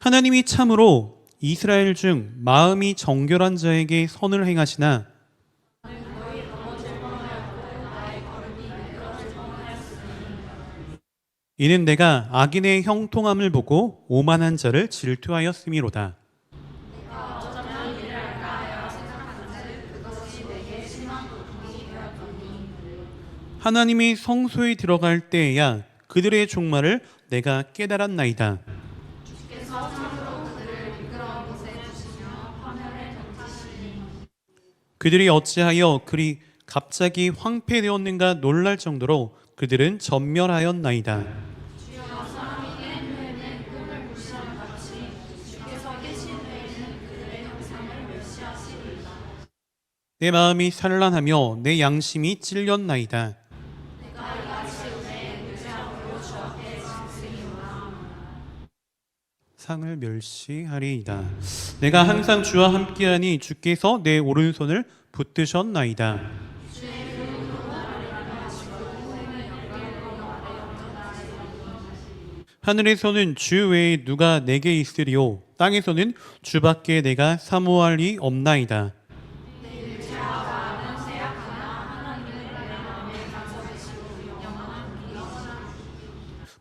하나님이 참으로 이스라엘 중 마음이 정결한 자에게 선을 행하시나 이는 내가 악인의 형통함을 보고 오만한 자를 질투하였음이로다. 하나님이 성소에 들어갈 때에야 그들의 종말을 내가 깨달았나이다. 그들이 어찌하여 그리 갑자기 황폐되었는가 놀랄 정도로 그들은 전멸하였나이다. 내 마음이 산란하며 내 양심이 찔렸나이다. 상을 멸시하리이다. 내가 항상 주와 함께하니 주께서 내 오른손을 붙드셨나이다. 하늘에서는 주 외에 누가 내게 있으리요 땅에서는 주밖에 내가 사모할 리 없나이다.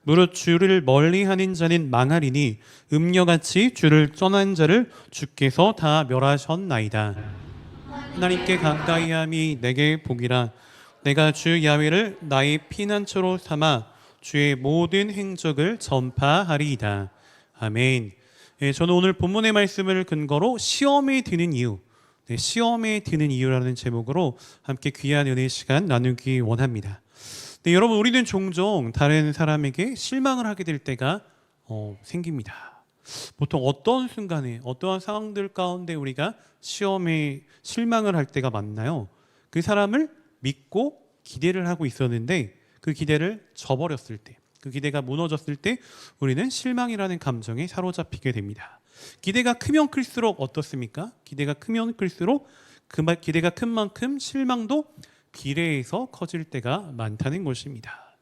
무릇 주를 멀리하는 자는 망하리니 음녀같이 주를 떠난 자를 주께서 다 멸하셨나이다. 하나님께 가까이함이 내게 복이라. 내가 주 야훼를 나의 피난처로 삼아 주의 모든 행적을 전파하리이다. 아멘. 저는 오늘 본문의 말씀을 근거로 시험에 드는 이유, 시험에 드는 이유라는 제목으로 함께 귀한 은혜의 시간 나누기 원합니다. 네, 여러분, 우리는 종종 다른 사람에게 실망을 하게 될 때가 생깁니다. 보통 어떤 순간에 어떠한 상황들 가운데 우리가 시험에 실망을 할 때가 많나요? 그 사람을 믿고 기대를 하고 있었는데 그 기대를 저버렸을 때, 그 기대가 무너졌을 때 우리는 실망이라는 감정에 사로잡히게 됩니다. 기대가 크면 클수록 어떻습니까? 기대가 크면 클수록 기대가 큰 만큼 실망도 비례해서 커질 때가 많다는 것입니다.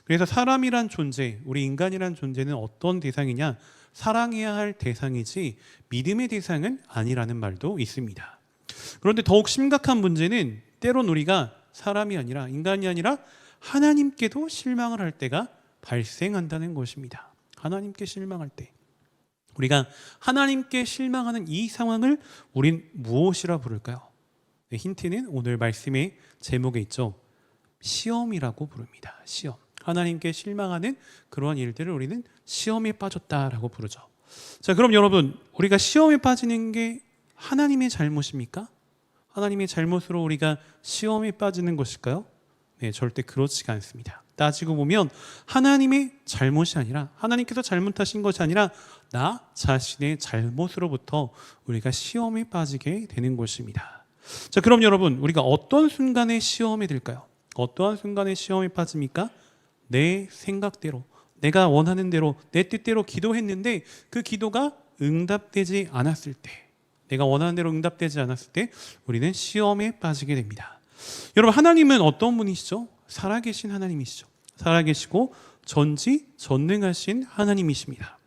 그래서 사람이란 존재, 우리 인간이란 존재는 어떤 대상이냐? 사랑해야 할 대상이지 믿음의 대상은 아니라는 말도 있습니다. 그런데 더욱 심각한 문제는 때론 우리가 사람이 아니라, 인간이 아니라 하나님께도 실망을 할 때가 발생한다는 것입니다. 하나님께 실망할 때, 우리가 하나님께 실망하는 이 상황을 우린 무엇이라 부를까요? 힌트는 오늘 말씀의 제목에 있죠. 시험이라고 부릅니다. 시험. 하나님께 실망하는 그러한 일들을 우리는 시험에 빠졌다라고 부르죠. 자, 그럼 여러분, 우리가 시험에 빠지는 게 하나님의 잘못입니까? 하나님의 잘못으로 우리가 시험에 빠지는 것일까요? 네, 절대 그렇지가 않습니다. 따지고 보면 하나님의 잘못이 아니라, 하나님께서 잘못하신 것이 아니라 나 자신의 잘못으로부터 우리가 시험에 빠지게 되는 것입니다. 자, 그럼 여러분, 우리가 어떤 순간에 시험에 들까요? 어떠한 순간에 시험에 빠집니까? 내 생각대로, 내가 원하는 대로, 내 뜻대로 기도했는데 그 기도가 응답되지 않았을 때, 내가 원하는 대로 응답되지 않았을 때 우리는 시험에 빠지게 됩니다. 여러분, 하나님은 어떤 분이시죠? 살아계신 하나님이시죠. 살아계시고 전지전능하신 하나님이십니다.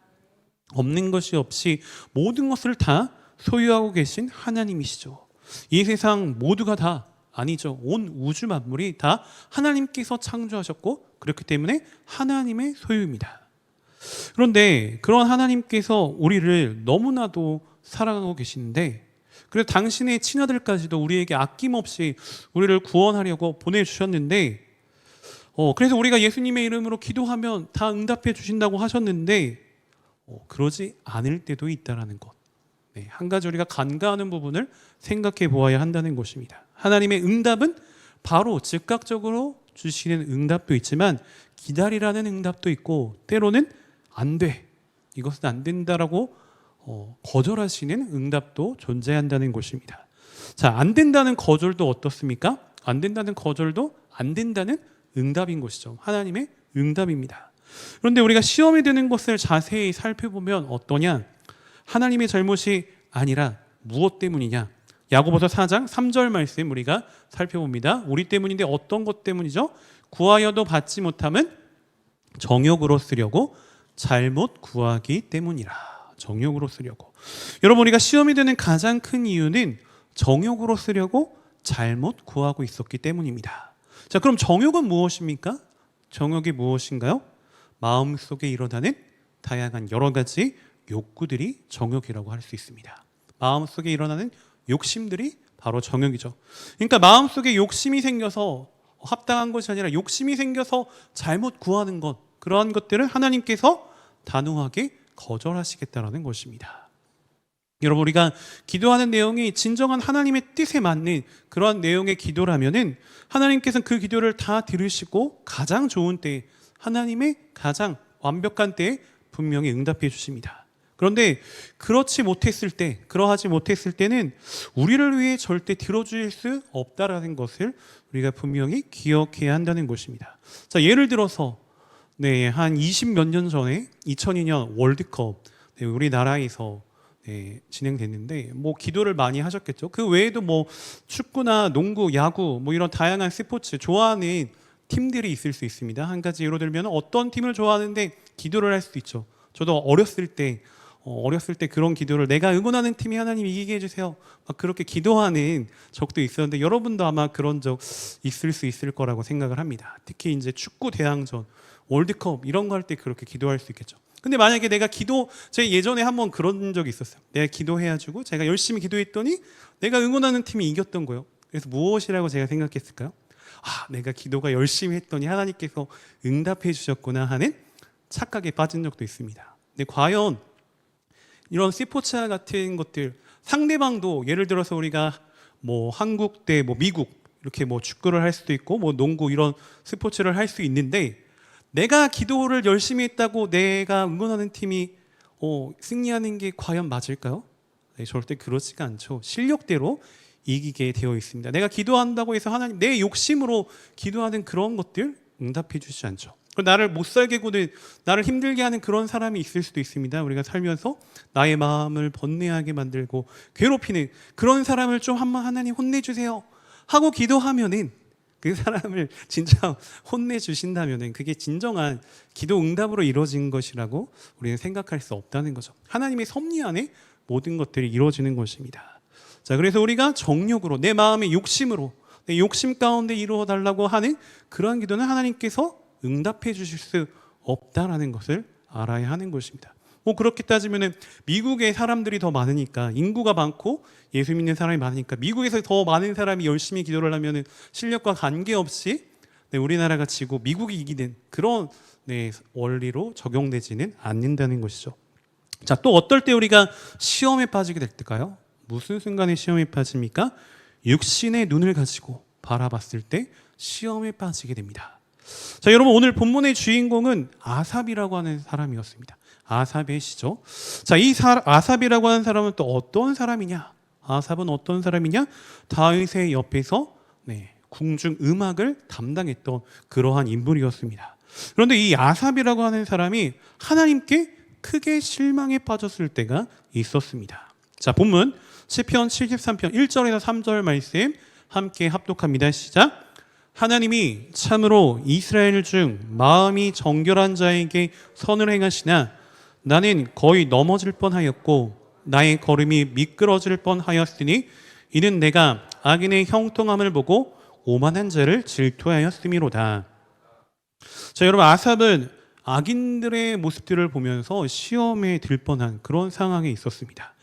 없는 것이 없이 모든 것을 다 소유하고 계신 하나님이시죠. 이 세상 모두가 다, 아니죠, 온 우주 만물이 다 하나님께서 창조하셨고 그렇기 때문에 하나님의 소유입니다. 그런데 그런 하나님께서 우리를 너무나도 사랑하고 계시는데, 그래서 당신의 친아들까지도 우리에게 아낌없이 우리를 구원하려고 보내주셨는데, 그래서 우리가 예수님의 이름으로 기도하면 다 응답해 주신다고 하셨는데 그러지 않을 때도 있다는 것. 네, 한 가지 우리가 간과하는 부분을 생각해 보아야 한다는 것입니다. 하나님의 응답은 바로 즉각적으로 주시는 응답도 있지만 기다리라는 응답도 있고, 때로는 안 돼, 이것은 안 된다라고 거절하시는 응답도 존재한다는 것입니다. 자, 안 된다는 거절도 어떻습니까? 안 된다는 거절도 안 된다는 응답인 것이죠. 하나님의 응답입니다. 그런데 우리가 시험에 드는 것을 자세히 살펴보면 어떠냐? 하나님의 잘못이 아니라 무엇 때문이냐? 야고보서 4장 3절 말씀 우리가 살펴봅니다. 우리 때문인데 어떤 것 때문이죠? 구하여도 받지 못함은 정욕으로 쓰려고 잘못 구하기 때문이라. 정욕으로 쓰려고. 여러분, 우리가 시험이 되는 가장 큰 이유는 정욕으로 쓰려고 잘못 구하고 있었기 때문입니다. 자, 그럼 정욕은 무엇입니까? 정욕이 무엇인가요? 마음속에 일어나는 다양한 여러 가지 욕구들이 정욕이라고 할 수 있습니다. 마음속에 일어나는 욕심들이 바로 정욕이죠. 그러니까 마음속에 욕심이 생겨서 합당한 것이 아니라 욕심이 생겨서 잘못 구하는 것, 그러한 것들을 하나님께서 단호하게 거절하시겠다라는 것입니다. 여러분, 우리가 기도하는 내용이 진정한 하나님의 뜻에 맞는 그러한 내용의 기도라면은 하나님께서는 그 기도를 다 들으시고 가장 좋은 때에, 하나님의 가장 완벽한 때에 분명히 응답해 주십니다. 그런데 그러하지 못했을 때는 우리를 위해 절대 들어주실 수 없다라는 것을 우리가 분명히 기억해야 한다는 것입니다. 자, 예를 들어서 한 20몇 년 전에 2002년 월드컵 우리나라에서 진행됐는데 기도를 많이 하셨겠죠. 그 외에도 축구나 농구, 야구 이런 다양한 스포츠 좋아하는 팀들이 있을 수 있습니다. 한 가지 예로 들면 어떤 팀을 좋아하는데 기도를 할 수도 있죠. 저도 어렸을 때 그런 기도를, 내가 응원하는 팀이 하나님 이기게 해주세요, 그렇게 기도하는 적도 있었는데 여러분도 아마 그런 적 있을 수 있을 거라고 생각을 합니다. 특히 이제 축구 대항전, 월드컵 이런 거 할 때 그렇게 기도할 수 있겠죠. 근데 만약에 제가 예전에 한번 그런 적이 있었어요. 내가 기도해가지고 제가 열심히 기도했더니 내가 응원하는 팀이 이겼던 거예요. 그래서 무엇이라고 제가 생각했을까요? 내가 기도가 열심히 했더니 하나님께서 응답해 주셨구나 하는 착각에 빠진 적도 있습니다. 근데 과연 이런 스포츠와 같은 것들, 상대방도 예를 들어서 우리가 한국 대 미국 이렇게 축구를 할 수도 있고 농구 이런 스포츠를 할 수 있는데, 내가 기도를 열심히 했다고 내가 응원하는 팀이 승리하는 게 과연 맞을까요? 절대 그렇지가 않죠. 실력대로 이기게 되어 있습니다. 내가 기도한다고 해서 하나님 내 욕심으로 기도하는 그런 것들 응답해 주시지 않죠. 나를 못 살게 구는, 나를 힘들게 하는 그런 사람이 있을 수도 있습니다. 우리가 살면서 나의 마음을 번뇌하게 만들고 괴롭히는 그런 사람을 좀 한번 하나님 혼내주세요 하고 기도하면은, 그 사람을 진짜 혼내주신다면은 그게 진정한 기도 응답으로 이루어진 것이라고 우리는 생각할 수 없다는 거죠. 하나님의 섭리 안에 모든 것들이 이루어지는 것입니다. 자, 그래서 우리가 정욕으로, 내 마음의 욕심으로, 내 욕심 가운데 이루어 달라고 하는 그러한 기도는 하나님께서 응답해 주실 수 없다라는 것을 알아야 하는 것입니다. 그렇게 따지면은 미국의 사람들이 더 많으니까, 인구가 많고 예수 믿는 사람이 많으니까 미국에서 더 많은 사람이 열심히 기도를 하면은 실력과 관계없이 우리나라가 지고 미국이 이기는 그런 원리로 적용되지는 않는다는 것이죠. 자, 또 어떨 때 우리가 시험에 빠지게 될까요? 무슨 순간에 시험에 빠집니까? 육신의 눈을 가지고 바라봤을 때 시험에 빠지게 됩니다. 자, 여러분, 오늘 본문의 주인공은 아삽이라고 하는 사람이었습니다. 아삽의 시죠. 자, 아삽이라고 하는 사람은 또 어떤 사람이냐? 아삽은 어떤 사람이냐? 다윗의 옆에서 궁중 음악을 담당했던 그러한 인물이었습니다. 그런데 이 아삽이라고 하는 사람이 하나님께 크게 실망에 빠졌을 때가 있었습니다. 자, 본문 시편 73편 1절에서 3절 말씀 함께 합독합니다. 시작. 하나님이 참으로 이스라엘 중 마음이 정결한 자에게 선을 행하시나 나는 거의 넘어질 뻔하였고 나의 걸음이 미끄러질 뻔하였으니 이는 내가 악인의 형통함을 보고 오만한 자를 질투하였음이로다. 자, 여러분, 아삽은 악인들의 모습들을 보면서 시험에 들 뻔한 그런 상황에 있었습니다.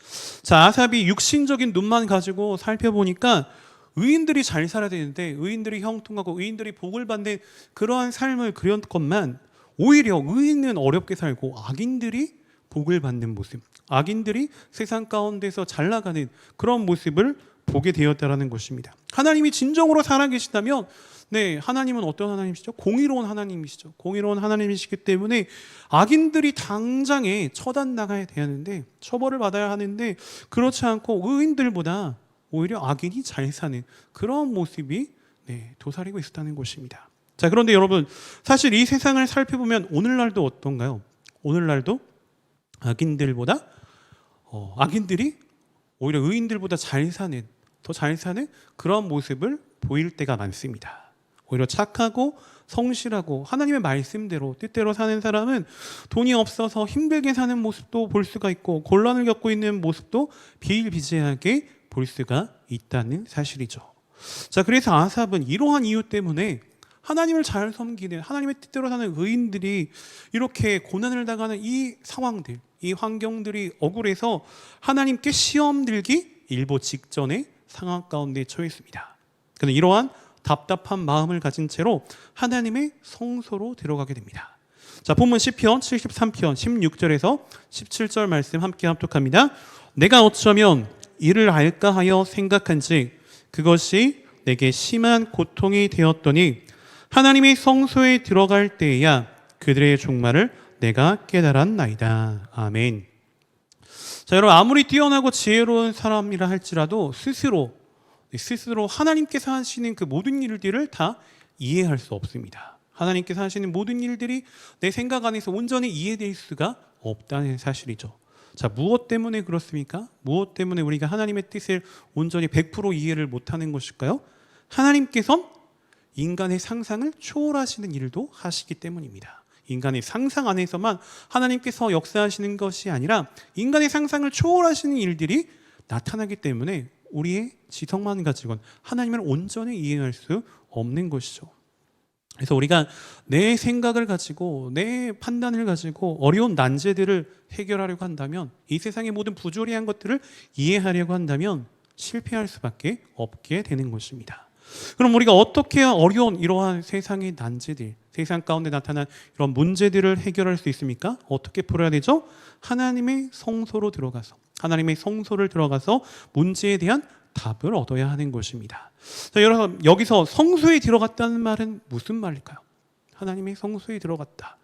자, 아삽이 육신적인 눈만 가지고 살펴보니까 의인들이 잘 살아야 되는데, 의인들이 형통하고 의인들이 복을 받는 그러한 삶을 그렸건만, 오히려 의인은 어렵게 살고 악인들이 복을 받는 모습, 악인들이 세상 가운데서 잘 나가는 그런 모습을 보게 되었다라는 것입니다. 하나님이 진정으로 살아계시다면 하나님은 어떤 하나님이시죠? 공의로운 하나님이시죠. 공의로운 하나님이시기 때문에 악인들이 당장에 처단 나가야 되는데, 처벌을 받아야 하는데, 그렇지 않고 의인들보다 오히려 악인이 잘 사는 그런 모습이 도사리고 있었다는 것입니다. 자, 그런데 여러분, 사실 이 세상을 살펴보면 오늘날도 어떤가요? 오늘날도 악인들보다 악인들이 오히려 의인들보다 더 잘 사는 그런 모습을 보일 때가 많습니다. 오히려 착하고 성실하고 하나님의 말씀대로 뜻대로 사는 사람은 돈이 없어서 힘들게 사는 모습도 볼 수가 있고 곤란을 겪고 있는 모습도 비일비재하게 볼 수가 있다는 사실이죠. 자, 그래서 아삽은 이러한 이유 때문에 하나님을 잘 섬기는 하나님의 뜻대로 사는 의인들이 이렇게 고난을 당하는 이 상황들, 이 환경들이 억울해서 하나님께 시험 들기 일보 직전의 상황 가운데 처했습니다. 그는 이러한 답답한 마음을 가진 채로 하나님의 성소로 들어가게 됩니다. 자, 본문 시편 73편 16절에서 17절 말씀 함께 합독합니다. 내가 어쩌면 이를 알까 하여 생각한즉 그것이 내게 심한 고통이 되었더니 하나님의 성소에 들어갈 때에야 그들의 종말을 내가 깨달았나이다. 아멘. 자, 여러분, 아무리 뛰어나고 지혜로운 사람이라 할지라도 스스로 하나님께서 하시는 그 모든 일들을 다 이해할 수 없습니다. 하나님께서 하시는 모든 일들이 내 생각 안에서 온전히 이해될 수가 없다는 사실이죠. 자, 무엇 때문에 그렇습니까? 무엇 때문에 우리가 하나님의 뜻을 온전히 100% 이해를 못하는 것일까요? 하나님께서는 인간의 상상을 초월하시는 일도 하시기 때문입니다. 인간의 상상 안에서만 하나님께서 역사하시는 것이 아니라 인간의 상상을 초월하시는 일들이 나타나기 때문에 우리의 지성만 가지고는 하나님을 온전히 이해할 수 없는 것이죠. 그래서 우리가 내 생각을 가지고 내 판단을 가지고 어려운 난제들을 해결하려고 한다면, 이 세상의 모든 부조리한 것들을 이해하려고 한다면 실패할 수밖에 없게 되는 것입니다. 그럼 우리가 어떻게 어려운 이러한 세상의 난제들, 세상 가운데 나타난 이런 문제들을 해결할 수 있습니까? 어떻게 풀어야 되죠? 하나님의 성소로 들어가서, 하나님의 성소를 들어가서 문제에 대한 답을 얻어야 하는 것입니다. 자, 여러분, 여기서 성소에 들어갔다는 말은 무슨 말일까요? 하나님의 성소에 들어갔다.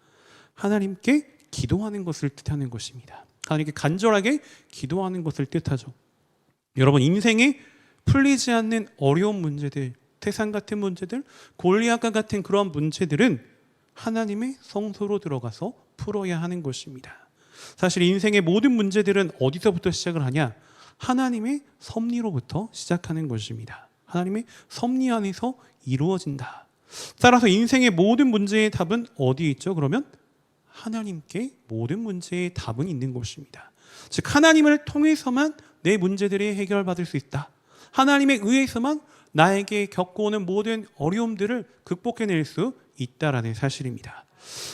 하나님께 기도하는 것을 뜻하는 것입니다. 하나님께 간절하게 기도하는 것을 뜻하죠. 여러분, 인생에 풀리지 않는 어려운 문제들, 태산 같은 문제들, 골리앗과 같은 그런 문제들은 하나님의 성소로 들어가서 풀어야 하는 것입니다. 사실 인생의 모든 문제들은 어디서부터 시작을 하냐? 하나님의 섭리로부터 시작하는 것입니다. 하나님의 섭리 안에서 이루어진다. 따라서 인생의 모든 문제의 답은 어디에 있죠? 그러면 하나님께 모든 문제의 답은 있는 것입니다. 즉, 하나님을 통해서만 내 문제들이 해결받을 수 있다. 하나님에 의해서만 나에게 겪어오는 모든 어려움들을 극복해낼 수 있다라는 사실입니다.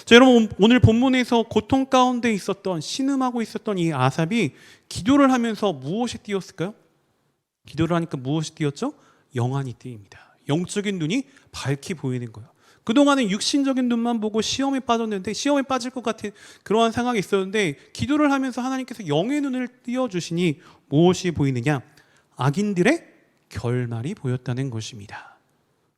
자, 여러분, 오늘 본문에서 고통 가운데 있었던, 신음하고 있었던 이 아삽이 기도를 하면서 무엇이 띄었을까요? 기도를 하니까 무엇이 띄었죠? 영안이 띄입니다. 영적인 눈이 밝히 보이는 거예요. 그동안은 육신적인 눈만 보고 시험에 빠졌는데, 시험에 빠질 것 같은 그러한 상황이 있었는데, 기도를 하면서 하나님께서 영의 눈을 띄워주시니 무엇이 보이느냐? 악인들의 결말이 보였다는 것입니다.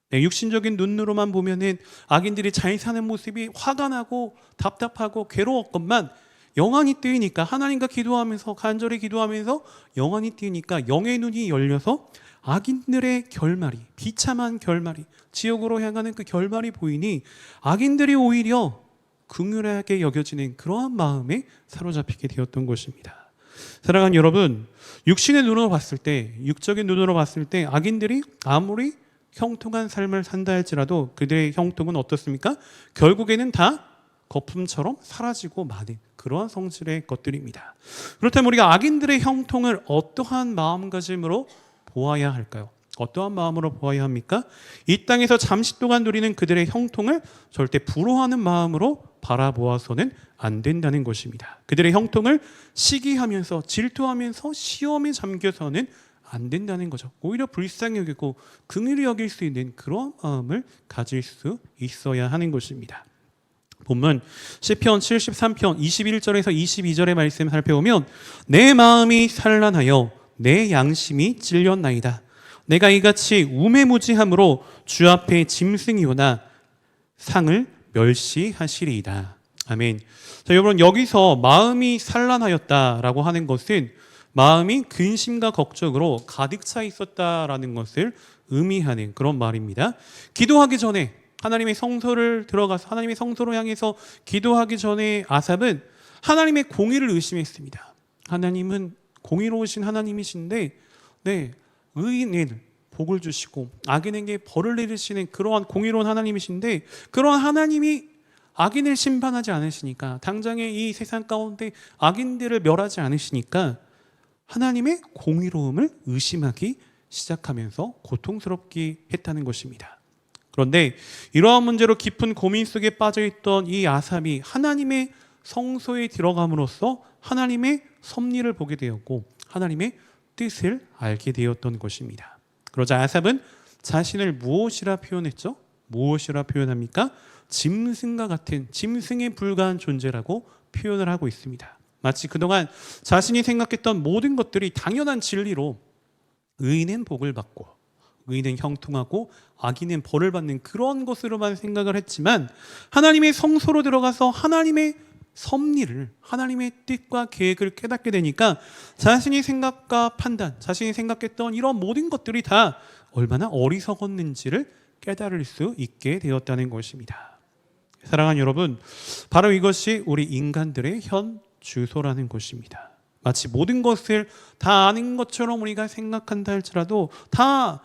네, 육신적인 눈으로만 보면은 악인들이 잘 사는 모습이 화가 나고 답답하고 괴로웠건만, 영안이 뜨이니까, 하나님과 기도하면서 간절히 기도하면서 영안이 뜨이니까 영의 눈이 열려서 악인들의 결말이, 비참한 결말이, 지옥으로 향하는 그 결말이 보이니 악인들이 오히려 긍휼하게 여겨지는 그러한 마음에 사로잡히게 되었던 것입니다. 사랑하는 여러분, 육신의 눈으로 봤을 때, 육적인 눈으로 봤을 때 악인들이 아무리 형통한 삶을 산다 할지라도 그들의 형통은 어떻습니까? 결국에는 다 거품처럼 사라지고 마는 그러한 성질의 것들입니다. 그렇다면 우리가 악인들의 형통을 어떠한 마음가짐으로 보아야 할까요? 어떠한 마음으로 보아야 합니까? 이 땅에서 잠시 동안 누리는 그들의 형통을 절대 부러워하는 마음으로 바라보아서는 안 된다는 것입니다. 그들의 형통을 시기하면서 질투하면서 시험에 잠겨서는 안 된다는 거죠. 오히려 불쌍히 여기고 긍휼히 여길 수 있는 그런 마음을 가질 수 있어야 하는 것입니다. 본문 시편 73편 21절에서 22절의 말씀 살펴보면, 내 마음이 산란하여 내 양심이 찔렸나이다. 내가 이같이 우매무지함으로 주 앞에 짐승이오나 상을 멸시하시리이다. 아멘. 자, 여러분, 여기서 마음이 산란하였다라고 하는 것은 마음이 근심과 걱정으로 가득 차 있었다라는 것을 의미하는 그런 말입니다. 기도하기 전에 하나님의 성소를 들어가서 하나님의 성소로 향해서 기도하기 전에 아삽은 하나님의 공의를 의심했습니다. 하나님은 공의로우신 하나님이신데, 네, 의인을 복을 주시고 악인에게 벌을 내리시는 그러한 공의로운 하나님이신데, 그러한 하나님이 악인을 심판하지 않으시니까, 당장에 이 세상 가운데 악인들을 멸하지 않으시니까 하나님의 공의로움을 의심하기 시작하면서 고통스럽게 했다는 것입니다. 그런데 이러한 문제로 깊은 고민 속에 빠져있던 이 아삽이 하나님의 성소에 들어감으로써 하나님의 섭리를 보게 되었고 하나님의 뜻을 알게 되었던 것입니다. 그러자 아삽은 자신을 무엇이라 표현했죠? 무엇이라 표현합니까? 짐승과 같은, 짐승에 불과한 존재라고 표현을 하고 있습니다. 마치 그동안 자신이 생각했던 모든 것들이 당연한 진리로 의인은 복을 받고 의인은 형통하고 악인은 벌을 받는 그런 것으로만 생각을 했지만, 하나님의 성소로 들어가서 하나님의 섭리를, 하나님의 뜻과 계획을 깨닫게 되니까 자신이 생각과 판단, 자신이 생각했던 이런 모든 것들이 다 얼마나 어리석었는지를 깨달을 수 있게 되었다는 것입니다. 사랑하는 여러분, 바로 이것이 우리 인간들의 현 주소라는 것입니다. 마치 모든 것을 다 아는 것처럼 우리가 생각한다 할지라도, 다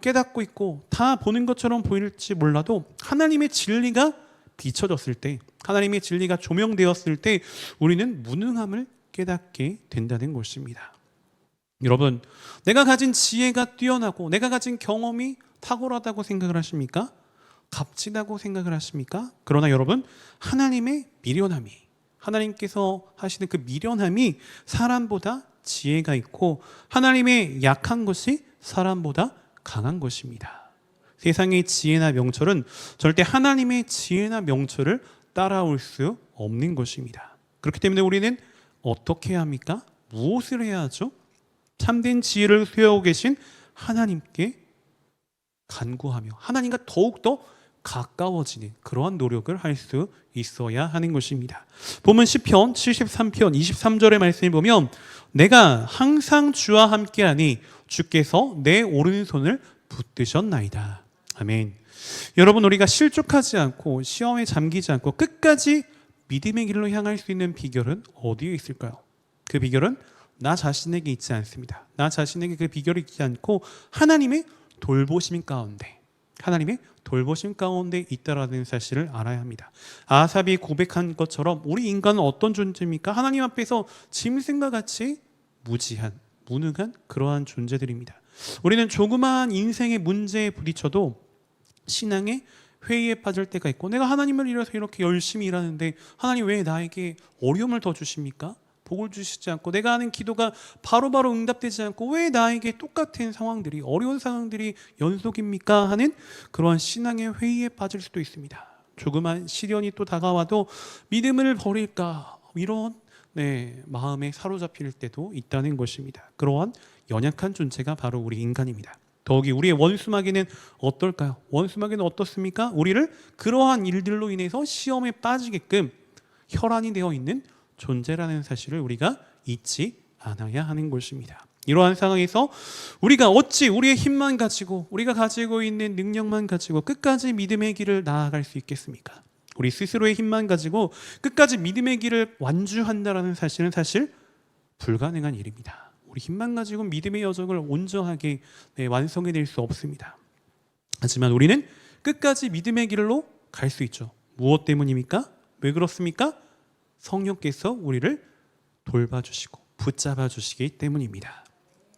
깨닫고 있고 다 보는 것처럼 보일지 몰라도, 하나님의 진리가 비춰졌을 때, 하나님의 진리가 조명되었을 때 우리는 무능함을 깨닫게 된다는 것입니다. 여러분, 내가 가진 지혜가 뛰어나고 내가 가진 경험이 탁월하다고 생각을 하십니까? 값지다고 생각을 하십니까? 그러나 여러분, 하나님의 미련함이, 하나님께서 하시는 그 미련함이 사람보다 지혜가 있고 하나님의 약한 것이 사람보다 강한 것입니다. 세상의 지혜나 명철은 절대 하나님의 지혜나 명철을 따라올 수 없는 것입니다. 그렇기 때문에 우리는 어떻게 해야 합니까? 무엇을 해야 하죠? 참된 지혜를 수여하고 계신 하나님께 간구하며 하나님과 더욱더 가까워지는 그러한 노력을 할 수 있어야 하는 것입니다. 본문 시편 73편 23절의 말씀을 보면, 내가 항상 주와 함께하니 주께서 내 오른손을 붙드셨나이다. 아멘. 여러분, 우리가 실족하지 않고 시험에 잠기지 않고 끝까지 믿음의 길로 향할 수 있는 비결은 어디에 있을까요? 그 비결은 나 자신에게 있지 않습니다. 나 자신에게 그 비결이 있지 않고 하나님의 돌보심 가운데, 하나님의 돌보심 가운데 있다라는 사실을 알아야 합니다. 아삽이 고백한 것처럼 우리 인간은 어떤 존재입니까? 하나님 앞에서 짐승과 같이 무지한, 무능한 그러한 존재들입니다. 우리는 조그마한 인생의 문제에 부딪혀도 신앙의 회의에 빠질 때가 있고, 내가 하나님을 위해서 이렇게 열심히 일하는데 하나님 왜 나에게 어려움을 더 주십니까? 복을 주시지 않고 내가 하는 기도가 바로바로 응답되지 않고 왜 나에게 똑같은 상황들이, 어려운 상황들이 연속입니까? 하는 그러한 신앙의 회의에 빠질 수도 있습니다. 조그만 시련이 또 다가와도 믿음을 버릴까, 이런 마음에 사로잡힐 때도 있다는 것입니다. 그러한 연약한 존재가 바로 우리 인간입니다. 더욱이 우리의 원수마귀는 어떨까요? 원수마귀는 어떻습니까? 우리를 그러한 일들로 인해서 시험에 빠지게끔 혈안이 되어 있는 존재라는 사실을 우리가 잊지 않아야 하는 것입니다. 이러한 상황에서 우리가 어찌 우리의 힘만 가지고, 우리가 가지고 있는 능력만 가지고 끝까지 믿음의 길을 나아갈 수 있겠습니까? 우리 스스로의 힘만 가지고 끝까지 믿음의 길을 완주한다라는 사실은 사실 불가능한 일입니다. 우리 힘만 가지고 믿음의 여정을 온전하게 완성해낼 수 없습니다. 하지만 우리는 끝까지 믿음의 길로 갈 수 있죠. 무엇 때문입니까? 왜 그렇습니까? 성령께서 우리를 돌봐주시고 붙잡아 주시기 때문입니다.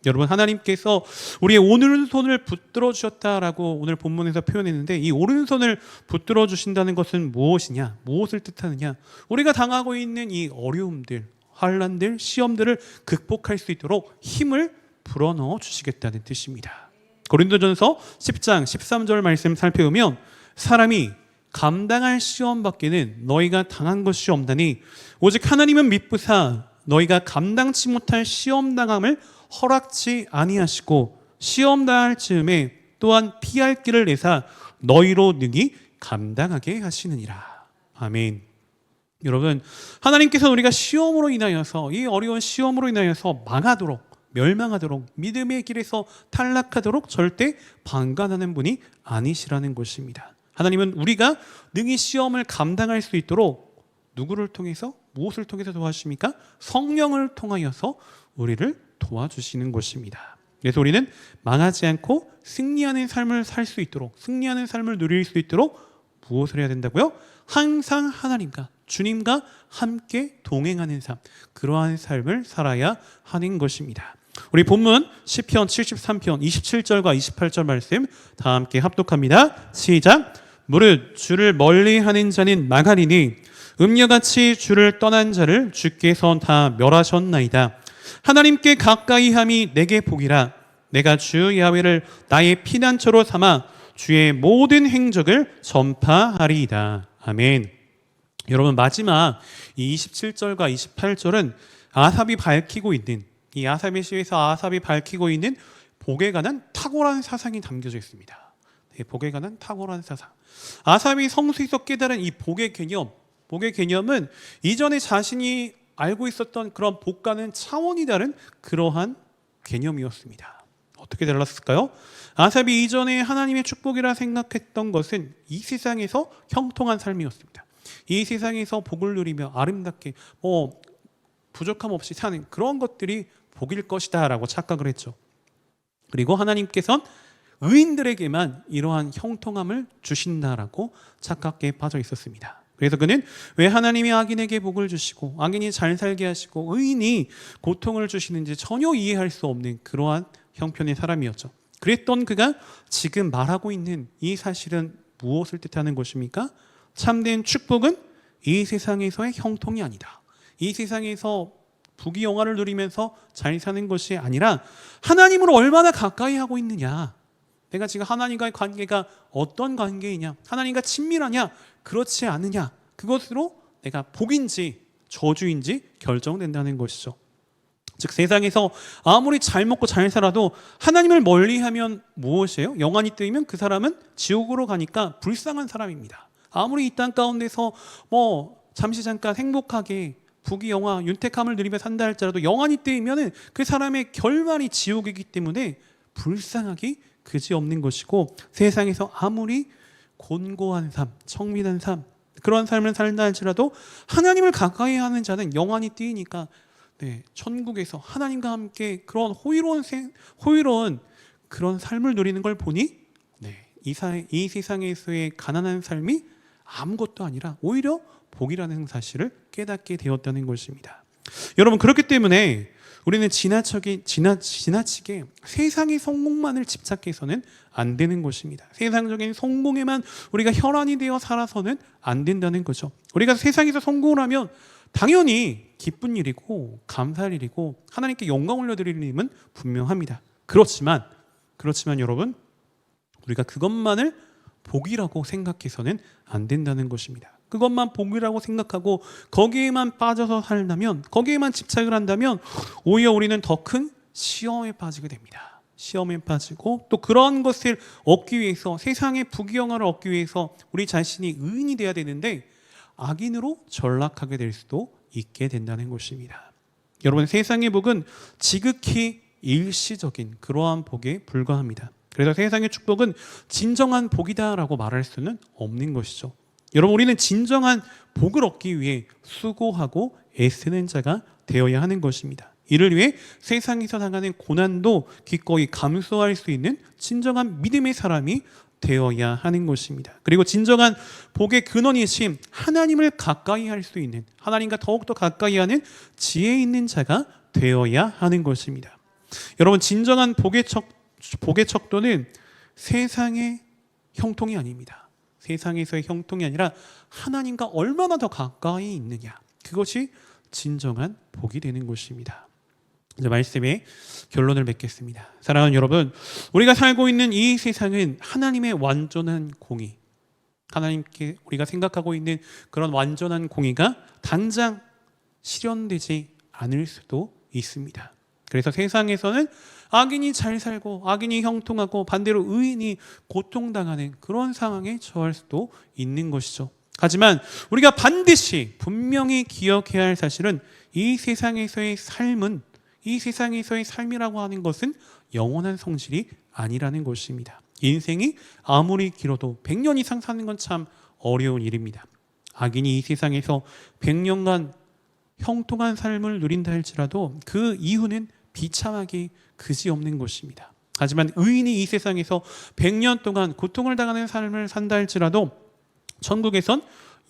여러분, 하나님께서 우리의 오른손을 붙들어 주셨다라고 오늘 본문에서 표현했는데, 이 오른손을 붙들어 주신다는 것은 무엇이냐, 무엇을 뜻하느냐, 우리가 당하고 있는 이 어려움들, 환난들, 시험들을 극복할 수 있도록 힘을 불어넣어 주시겠다는 뜻입니다. 고린도전서 10장 13절 말씀 살펴보면, 사람이 감당할 시험 밖에는 너희가 당한 것이 없나니 오직 하나님은 미쁘사 너희가 감당치 못할 시험 당함을 허락지 아니하시고 시험 당할 즈음에 또한 피할 길을 내사 너희로 능히 감당하게 하시느니라. 아멘. 여러분, 하나님께서 우리가 시험으로 인하여서, 이 어려운 시험으로 인하여서 망하도록, 멸망하도록, 믿음의 길에서 탈락하도록 절대 방관하는 분이 아니시라는 것입니다. 하나님은 우리가 능히 시험을 감당할 수 있도록 누구를 통해서, 무엇을 통해서 도와주십니까? 성령을 통하여서 우리를 도와주시는 것입니다. 그래서 우리는 망하지 않고 승리하는 삶을 살 수 있도록, 승리하는 삶을 누릴 수 있도록 무엇을 해야 된다고요? 항상 하나님과 주님과 함께 동행하는 삶, 그러한 삶을 살아야 하는 것입니다. 우리 본문 시편 73편 27절과 28절 말씀 다 함께 합독합니다. 시작. 무릇 주를 멀리하는 자는 망하리니 음녀같이 주를 떠난 자를 주께서 다 멸하셨나이다. 하나님께 가까이함이 내게 복이라. 내가 주 야훼를 나의 피난처로 삼아 주의 모든 행적을 전파하리이다. 아멘. 여러분, 마지막 이 27절과 28절은 아삽이 밝히고 있는, 이 아삽의 시에서 아삽이 밝히고 있는 복에 관한 탁월한 사상이 담겨져 있습니다. 네, 복에 관한 탁월한 사상. 아삽이 성수에서 깨달은 이 복의 개념은 이전에 자신이 알고 있었던 그런 복과는 차원이 다른 그러한 개념이었습니다. 어떻게 달랐을까요? 아삽이 이전에 하나님의 축복이라 생각했던 것은 이 세상에서 형통한 삶이었습니다. 이 세상에서 복을 누리며 아름답게 부족함 없이 사는 그런 것들이 복일 것이다 라고 착각을 했죠. 그리고 하나님께서는 의인들에게만 이러한 형통함을 주신다라고 착각에 빠져 있었습니다. 그래서 그는 왜 하나님이 악인에게 복을 주시고 악인이 잘 살게 하시고 의인이 고통을 주시는지 전혀 이해할 수 없는 그러한 형편의 사람이었죠. 그랬던 그가 지금 말하고 있는 이 사실은 무엇을 뜻하는 것입니까? 참된 축복은 이 세상에서의 형통이 아니다. 이 세상에서 부귀 영화를 누리면서 잘 사는 것이 아니라 하나님을 얼마나 가까이 하고 있느냐, 내가 지금 하나님과의 관계가 어떤 관계이냐, 하나님과 친밀하냐 그렇지 않느냐, 그것으로 내가 복인지 저주인지 결정된다는 것이죠. 즉 세상에서 아무리 잘 먹고 잘 살아도 하나님을 멀리하면 무엇이에요? 영안이 뜨이면 그 사람은 지옥으로 가니까 불쌍한 사람입니다. 아무리 이 땅 가운데서 잠시 잠깐 행복하게 부귀 영화 윤택함을 누리며 산다 할지라도 영안이 뜨이면 그 사람의 결말이 지옥이기 때문에 불쌍하기 그지없는 것이고, 세상에서 아무리 곤고한 삶, 청밀한 삶, 그런 삶을 살다 할지라도 하나님을 가까이 하는 자는 영안이 뜨이니까 천국에서 하나님과 함께 그런 호의로운 그런 삶을 누리는 걸 보니 이 세상에서의 가난한 삶이 아무것도 아니라 오히려 복이라는 사실을 깨닫게 되었다는 것입니다. 여러분, 그렇기 때문에 우리는 지나치게 세상의 성공만을 집착해서는 안 되는 것입니다. 세상적인 성공에만 우리가 혈안이 되어 살아서는 안 된다는 거죠. 우리가 세상에서 성공을 하면 당연히 기쁜 일이고 감사할 일이고 하나님께 영광 올려드릴 일임은 분명합니다. 그렇지만 여러분, 우리가 그것만을 복이라고 생각해서는 안 된다는 것입니다. 그것만 복이라고 생각하고 거기에만 빠져서 살다면, 거기에만 집착을 한다면 오히려 우리는 더 큰 시험에 빠지게 됩니다. 시험에 빠지고 또 그런 것을 얻기 위해서, 세상의 부귀영화를 얻기 위해서 우리 자신이 의인이 돼야 되는데 악인으로 전락하게 될 수도 있게 된다는 것입니다. 여러분, 세상의 복은 지극히 일시적인 그러한 복에 불과합니다. 그래서 세상의 축복은 진정한 복이다라고 말할 수는 없는 것이죠. 여러분, 우리는 진정한 복을 얻기 위해 수고하고 애쓰는 자가 되어야 하는 것입니다. 이를 위해 세상에서 당하는 고난도 기꺼이 감수할 수 있는 진정한 믿음의 사람이 되어야 하는 것입니다. 그리고 진정한 복의 근원이신 하나님을 가까이 할 수 있는, 하나님과 더욱더 가까이 하는 지혜 있는 자가 되어야 하는 것입니다. 여러분, 진정한 복의 척도는 세상의 형통이 아닙니다. 세상에서의 형통이 아니라 하나님과 얼마나 더 가까이 있느냐, 그것이 진정한 복이 되는 것입니다. 이제 말씀의 결론을 맺겠습니다. 사랑하는 여러분, 우리가 살고 있는 이 세상은 하나님의 완전한 공의, 하나님께 우리가 생각하고 있는 그런 완전한 공의가 당장 실현되지 않을 수도 있습니다. 그래서 세상에서는 악인이 잘 살고 악인이 형통하고 반대로 의인이 고통당하는 그런 상황에 처할 수도 있는 것이죠. 하지만 우리가 반드시 분명히 기억해야 할 사실은 이 세상에서의 삶이라고 하는 것은 영원한 성질이 아니라는 것입니다. 인생이 아무리 길어도 100년 이상 사는 건 참 어려운 일입니다. 악인이 이 세상에서 100년간 형통한 삶을 누린다 할지라도 그 이후는 비참하기 그지없는 것입니다. 하지만 의인이 이 세상에서 100년 동안 고통을 당하는 삶을 산다 할지라도 천국에선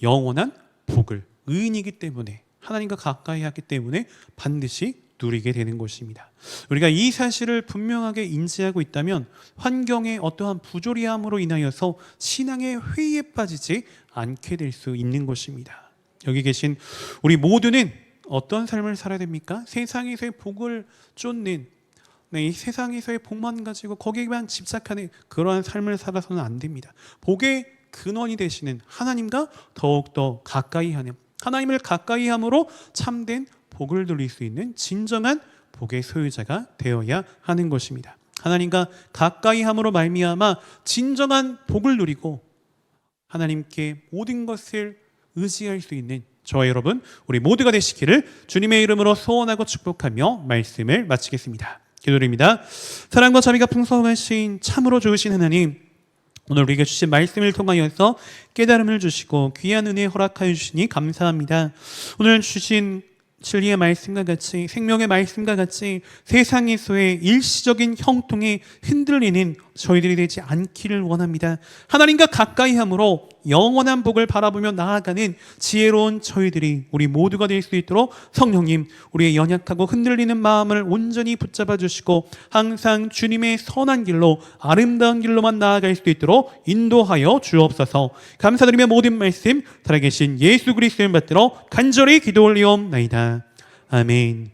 영원한 복을, 의인이기 때문에, 하나님과 가까이 하기 때문에 반드시 누리게 되는 것입니다. 우리가 이 사실을 분명하게 인지하고 있다면 환경의 어떠한 부조리함으로 인하여서 신앙의 회의에 빠지지 않게 될 수 있는 것입니다. 여기 계신 우리 모두는 어떤 삶을 살아야 됩니까? 세상에서의 복을 쫓는, 이 세상에서의 복만 가지고 거기에만 집착하는 그러한 삶을 살아서는 안 됩니다. 복의 근원이 되시는 하나님과 더욱더 가까이 하는, 하나님을 가까이 함으로 참된 복을 누릴 수 있는 진정한 복의 소유자가 되어야 하는 것입니다. 하나님과 가까이 함으로 말미암아 진정한 복을 누리고 하나님께 모든 것을 의지할 수 있는 저와 여러분, 우리 모두가 되시기를 주님의 이름으로 소원하고 축복하며 말씀을 마치겠습니다. 기도드립니다. 사랑과 자비가 풍성하신 참으로 좋으신 하나님, 오늘 우리에게 주신 말씀을 통하여서 깨달음을 주시고 귀한 은혜 허락하여 주시니 감사합니다. 오늘 주신 진리의 말씀과 같이, 생명의 말씀과 같이 세상에서의 일시적인 형통에 흔들리는 저희들이 되지 않기를 원합니다. 하나님과 가까이 함으로 영원한 복을 바라보며 나아가는 지혜로운 저희들이 우리 모두가 될 수 있도록 성령님, 우리의 연약하고 흔들리는 마음을 온전히 붙잡아 주시고 항상 주님의 선한 길로, 아름다운 길로만 나아갈 수 있도록 인도하여 주옵소서. 감사드리며 모든 말씀 살아계신 예수 그리스도를 받들어 간절히 기도 올리옵나이다. 아멘.